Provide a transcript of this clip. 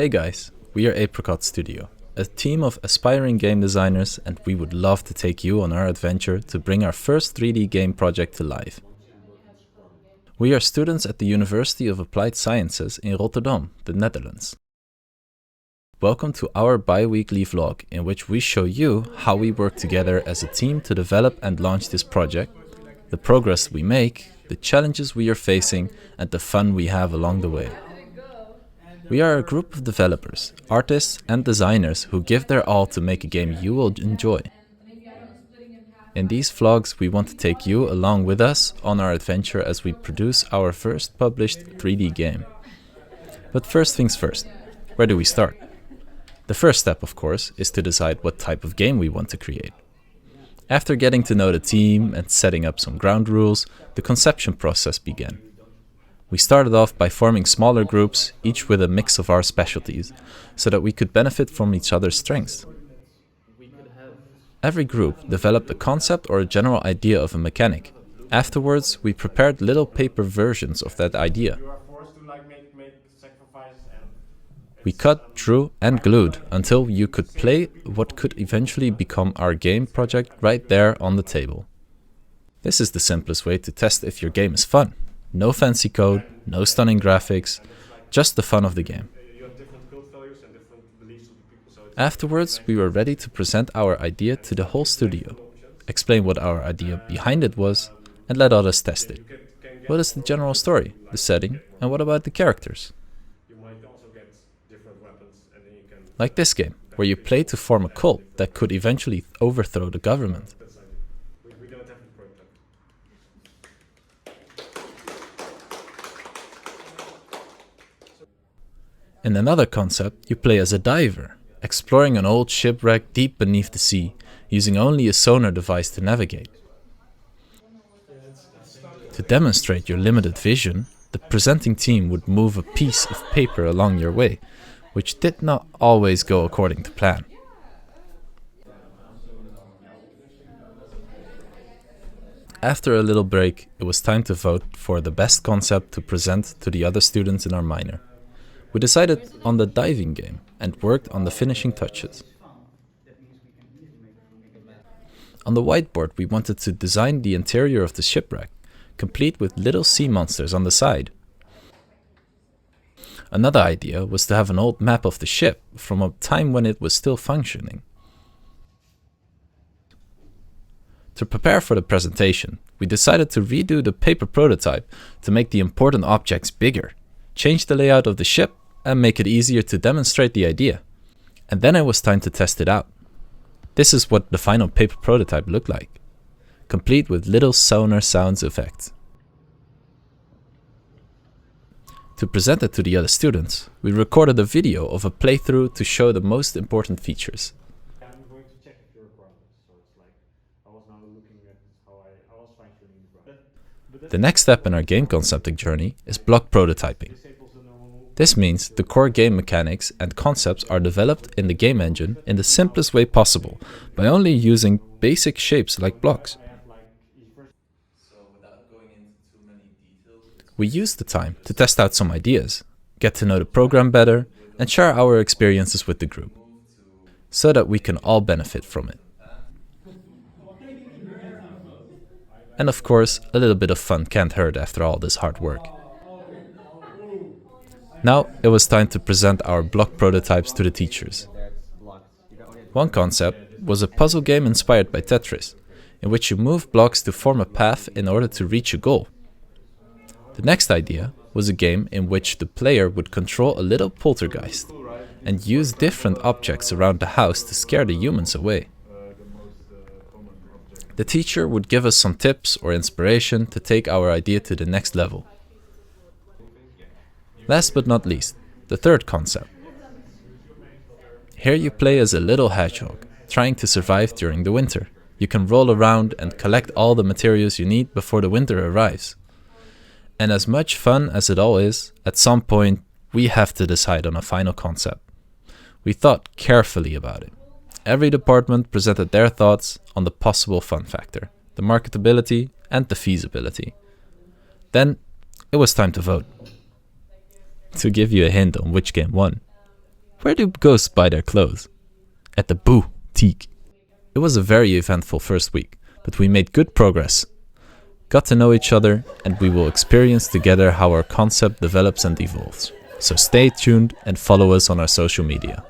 Hey guys, we are Apricot Studio, a team of aspiring game designers, and we would love to take you on our adventure to bring our first 3D game project to life. We are students at the University of Applied Sciences in Rotterdam, the Netherlands. Welcome to our bi-weekly vlog in which we show you how we work together as a team to develop and launch this project, the progress we make, the challenges we are facing, and the fun we have along the way. We are a group of developers, artists and designers who give their all to make a game you will enjoy. In these vlogs we want to take you along with us on our adventure as we produce our first published 3D game. But first things first, where do we start? The first step, of course, is to decide what type of game we want to create. After getting to know the team and setting up some ground rules, the conception process began. We started off by forming smaller groups, each with a mix of our specialties, so that we could benefit from each other's strengths. Every group developed a concept or a general idea of a mechanic. Afterwards, we prepared little paper versions of that idea. We cut, drew and glued until you could play what could eventually become our game project right there on the table. This is the simplest way to test if your game is fun. No fancy code, no stunning graphics, just the fun of the game. Afterwards, we were ready to present our idea to the whole studio, explain what our idea behind it was, and let others test it. What is the general story, the setting, and what about the characters? Like this game, where you play to form a cult that could eventually overthrow the government. In another concept, you play as a diver, exploring an old shipwreck deep beneath the sea, using only a sonar device to navigate. To demonstrate your limited vision, the presenting team would move a piece of paper along your way, which did not always go according to plan. After a little break, it was time to vote for the best concept to present to the other students in our minor. We decided on the diving game and worked on the finishing touches. On the whiteboard we wanted to design the interior of the shipwreck, complete with little sea monsters on the side. Another idea was to have an old map of the ship from a time when it was still functioning. To prepare for the presentation, we decided to redo the paper prototype to make the important objects bigger, change the layout of the ship, and make it easier to demonstrate the idea. And then it was time to test it out. This is what the final paper prototype looked like, complete with little sonar sounds effects. To present it to the other students, we recorded a video of a playthrough to show the most important features. I'm going to check your requirements, so it's like I was now looking at how I was fine-tuning the browser. The next step in our game concepting journey is block prototyping. This means the core game mechanics and concepts are developed in the game engine in the simplest way possible, by only using basic shapes like blocks. We used the time to test out some ideas, get to know the program better, and share our experiences with the group, so that we can all benefit from it. And of course, a little bit of fun can't hurt after all this hard work. Now it was time to present our block prototypes to the teachers. One concept was a puzzle game inspired by Tetris, in which you move blocks to form a path in order to reach a goal. The next idea was a game in which the player would control a little poltergeist and use different objects around the house to scare the humans away. The teacher would give us some tips or inspiration to take our idea to the next level. Last but not least, the third concept. Here you play as a little hedgehog, trying to survive during the winter. You can roll around and collect all the materials you need before the winter arrives. And as much fun as it all is, at some point we have to decide on a final concept. We thought carefully about it. Every department presented their thoughts on the possible fun factor, the marketability and the feasibility. Then it was time to vote. To give you a hint on which game won, Where do ghosts buy their clothes? At the boutique. It was a very eventful first week, but we made good progress. Got to know each other, and we will experience together how our concept develops and evolves. So stay tuned and follow us on our social media.